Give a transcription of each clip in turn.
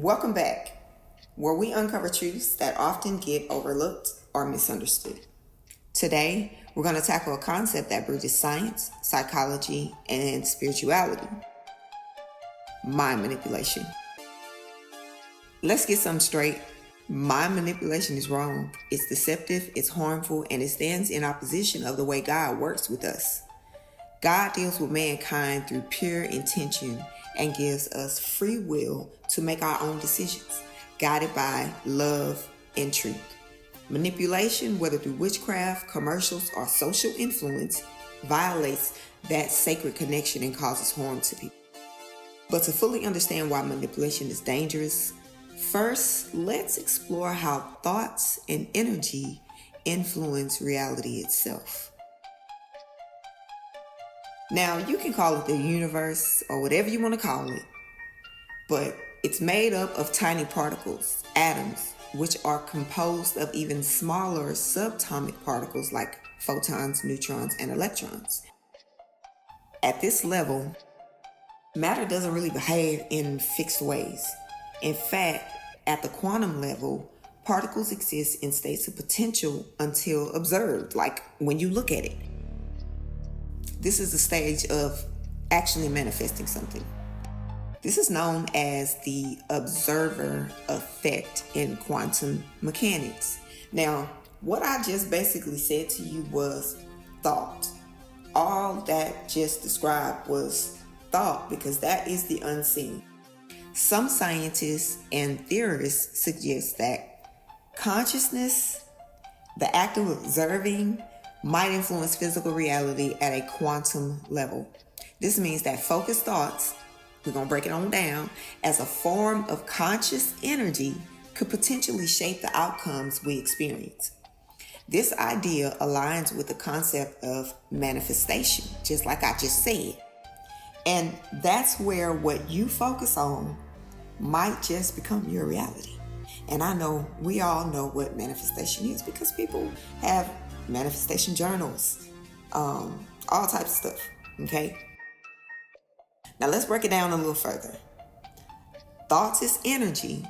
Welcome back, where we uncover truths that often get overlooked or misunderstood. Today, we're going to tackle a concept that bridges science, psychology, and spirituality: mind manipulation. Let's get something straight. Mind manipulation is wrong. It's deceptive, it's harmful, and it stands in opposition of the way God works with us. God deals with mankind through pure intention and gives us free will to make our own decisions, guided by love and truth. Manipulation, whether through witchcraft, commercials, or social influence, violates that sacred connection and causes harm to people. But to fully understand why manipulation is dangerous, first, let's explore how thoughts and energy influence reality itself. Now, you can call it the universe or whatever you want to call it, but it's made up of tiny particles, atoms, which are composed of even smaller subatomic particles like photons, neutrons, and electrons. At this level, matter doesn't really behave in fixed ways. In fact, at the quantum level, particles exist in states of potential until observed, like when you look at it. This is the stage of actually manifesting something. This is known as the observer effect in quantum mechanics. Now, what I just basically said to you was thought. All that just described was thought, because that is the unseen. Some scientists and theorists suggest that consciousness, the act of observing, might influence physical reality at a quantum level. This means that focused thoughts, we're going to break it on down, as a form of conscious energy could potentially shape the outcomes we experience. This idea aligns with the concept of manifestation, just like I just said. And that's where what you focus on might just become your reality. And I know we all know what manifestation is, because people have manifestation journals, all types of stuff, okay? Now let's break it down a little further. Thoughts is energy.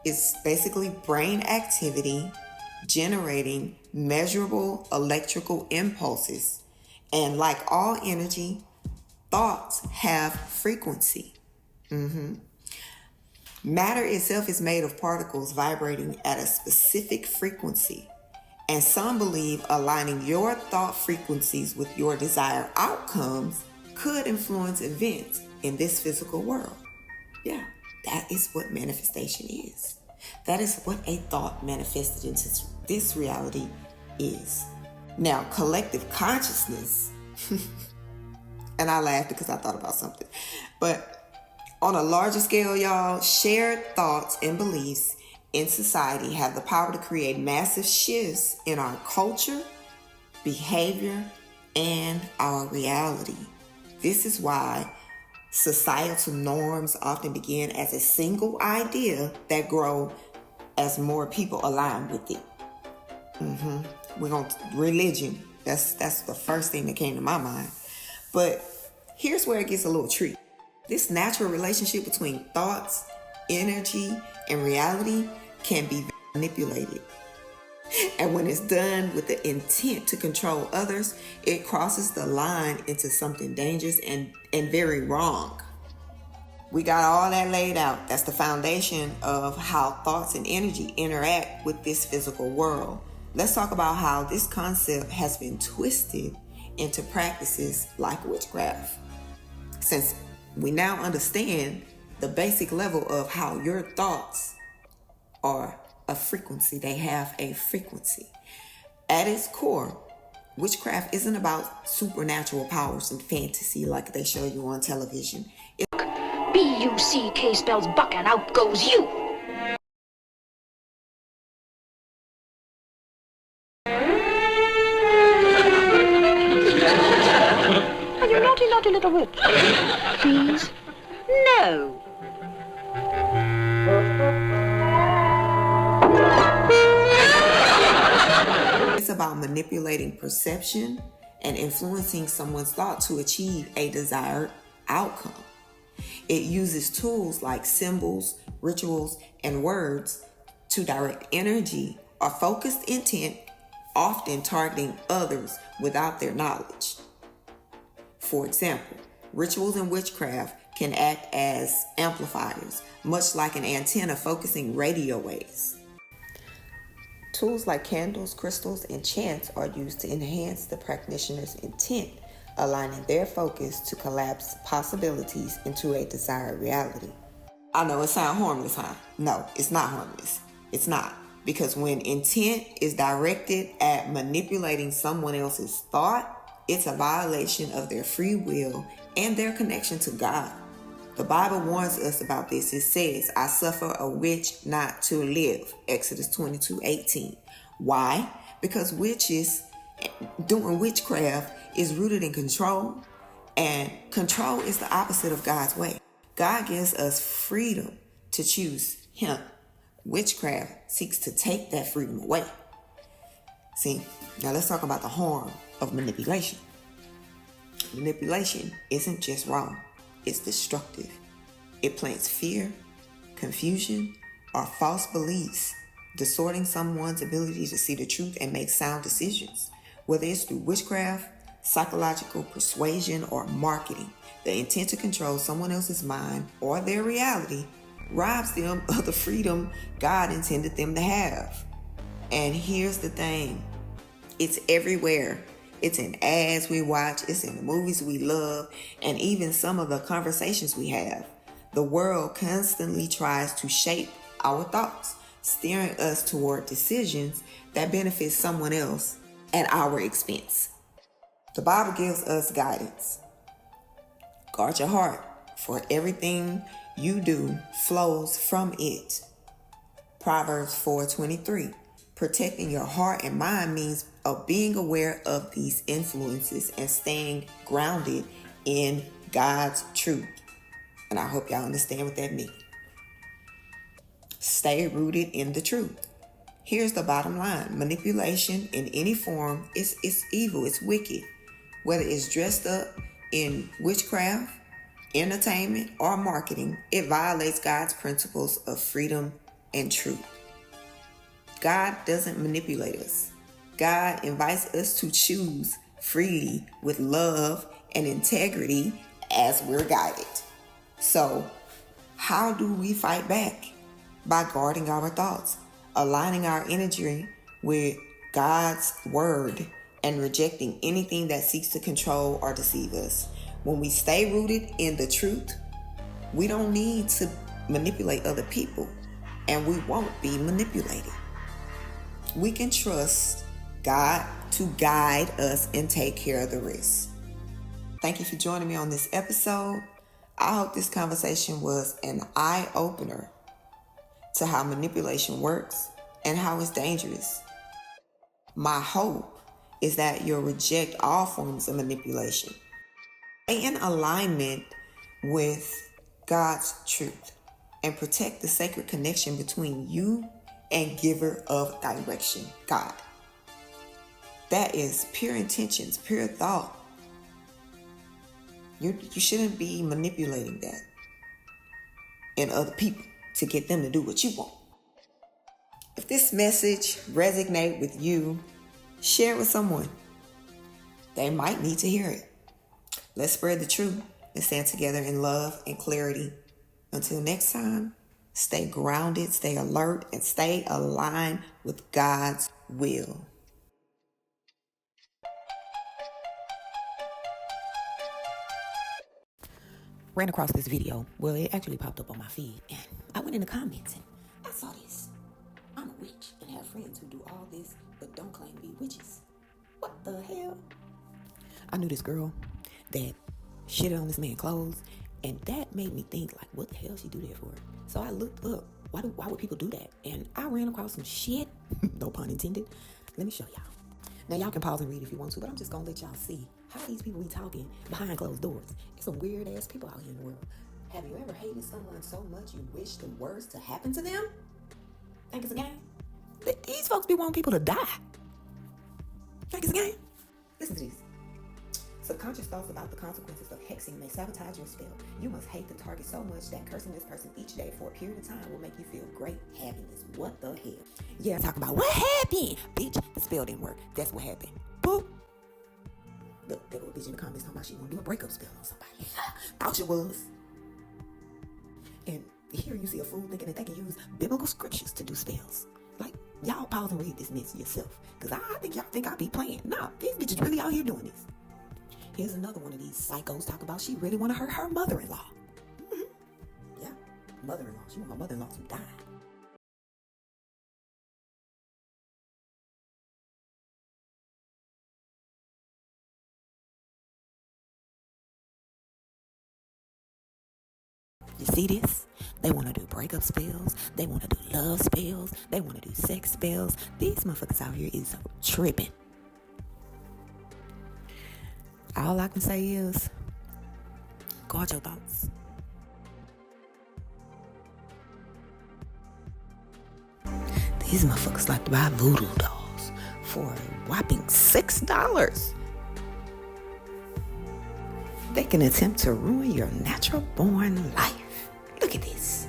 It's basically brain activity generating measurable electrical impulses. And like all energy, thoughts have frequency. Matter itself is made of particles vibrating at a specific frequency. And some believe aligning your thought frequencies with your desired outcomes could influence events in this physical world. Yeah, that is what manifestation is. That is what a thought manifested into this reality is. Now, collective consciousness, and I laughed because I thought about something, but on a larger scale, y'all, shared thoughts and beliefs in society have the power to create massive shifts in our culture, behavior, and our reality. This is why societal norms often begin as a single idea that grow as more people align with it. We're going to religion. That's the first thing that came to my mind. But here's where it gets a little tricky. This natural relationship between thoughts, energy, and reality can be manipulated. And when it's done with the intent to control others, it crosses the line into something dangerous and very wrong. We got all that laid out. That's the foundation of how thoughts and energy interact with this physical world. Let's talk about how this concept has been twisted into practices like witchcraft. Since we now understand the basic level of how your thoughts are a frequency, they have a frequency. At its core, witchcraft isn't about supernatural powers and fantasy like they show you on television. B-U-C-K spells buck and out goes you. Are you naughty little witch? Please? No. It's about manipulating perception and influencing someone's thought to achieve a desired outcome. It uses tools like symbols, rituals, and words to direct energy or focused intent, often targeting others without their knowledge. For example, rituals in witchcraft can act as amplifiers, much like an antenna focusing radio waves. Tools like candles, crystals, and chants are used to enhance the practitioner's intent, aligning their focus to collapse possibilities into a desired reality. I know it sounds harmless, huh? No, it's not harmless. It's not. Because when intent is directed at manipulating someone else's thought, it's a violation of their free will and their connection to God. The Bible warns us about this. It says, I suffer a witch not to live. Exodus 22:18. Why? Because witches doing witchcraft is rooted in control, and control is the opposite of God's way. God gives us freedom to choose Him. Witchcraft seeks to take that freedom away. See, now let's talk about the harm of manipulation. Manipulation isn't just wrong, it's destructive. It plants fear, confusion, or false beliefs, distorting someone's ability to see the truth and make sound decisions. Whether it's through witchcraft, psychological persuasion, or marketing, the intent to control someone else's mind or their reality robs them of the freedom God intended them to have. And here's the thing, it's everywhere. It's in ads we watch, it's in the movies we love, and even some of the conversations we have. The world constantly tries to shape our thoughts, steering us toward decisions that benefit someone else at our expense. The Bible gives us guidance. Guard your heart, for everything you do flows from it. Proverbs 4:23. Protecting your heart and mind means of being aware of these influences and staying grounded in God's truth. And I hope y'all understand what that means. Stay rooted in the truth. Here's the bottom line. Manipulation in any form is evil, it's wicked. Whether it's dressed up in witchcraft, entertainment, or marketing, it violates God's principles of freedom and truth. God doesn't manipulate us. God invites us to choose freely with love and integrity as we're guided. So, how do we fight back? By guarding our thoughts, aligning our energy with God's word, and rejecting anything that seeks to control or deceive us. When we stay rooted in the truth, we don't need to manipulate other people, and we won't be manipulated. We can trust God to guide us and take care of the rest. Thank you for joining me on this episode. I hope this conversation was an eye-opener to how manipulation works and how it's dangerous. My hope is that you'll reject all forms of manipulation. Stay in alignment with God's truth and protect the sacred connection between you and giver of direction, God. That is pure intentions, pure thought. You shouldn't be manipulating that in other people to get them to do what you want. If this message resonates with you, share it with someone. They might need to hear it. Let's spread the truth and stand together in love and clarity. Until next time, stay grounded, stay alert, and stay aligned with God's will. Ran across this video. Well, it actually popped up on my feed, and I went in the comments and I saw this. I'm a witch and have friends who do all this but don't claim to be witches. What the hell? I knew this girl that shitted on this man's clothes, and that made me think, like, what the hell she do that for? So I looked up, why would people do that? And I ran across some shit, no pun intended. Let me show y'all. Now, y'all can pause and read if you want to, but I'm just gonna let y'all see how these people be talking behind closed doors. It's some weird ass people out here in the world. Have you ever hated someone so much you wish the worst to happen to them? Think it's a game? These folks be wanting people to die. Think it's a game? Listen to this. Subconscious thoughts about the consequences of hexing may sabotage your spell. You must hate the target so much that cursing this person each day for a period of time will make you feel great happiness. What the hell? Yeah, talk about what happened. Bitch, the spell didn't work. That's what happened. Boop. Look, there go a bitch in the comments talking about she want to do a breakup spell on somebody. Thought you was. And here you see a fool thinking that they can use biblical scriptures to do spells. Like, y'all pause and read this mess yourself. Because I think y'all think I be playing. No, these bitches really out here doing this. Here's another one of these psychos talk about she really want to hurt her mother-in-law. Yeah, mother-in-law. She want my mother-in-law to die. You see this? They want to do breakup spells. They want to do love spells. They want to do sex spells. These motherfuckers out here is tripping. All I can say is, guard your thoughts. These motherfuckers like to buy voodoo dolls for a whopping $6. They can attempt to ruin your natural born life. Look at this.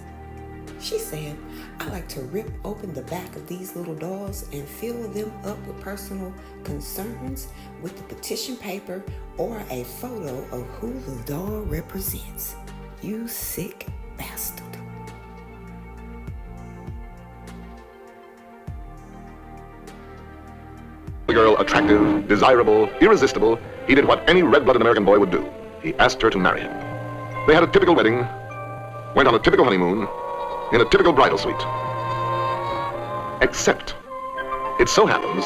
She said, I like to rip open the back of these little dolls and fill them up with personal concerns with the petition paper or a photo of who the doll represents. You sick bastard. The girl, attractive, desirable, irresistible, he did what any red-blooded American boy would do. He asked her to marry him. They had a typical wedding, went on a typical honeymoon, in a typical bridal suite. Except, it so happens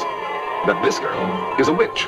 that this girl is a witch.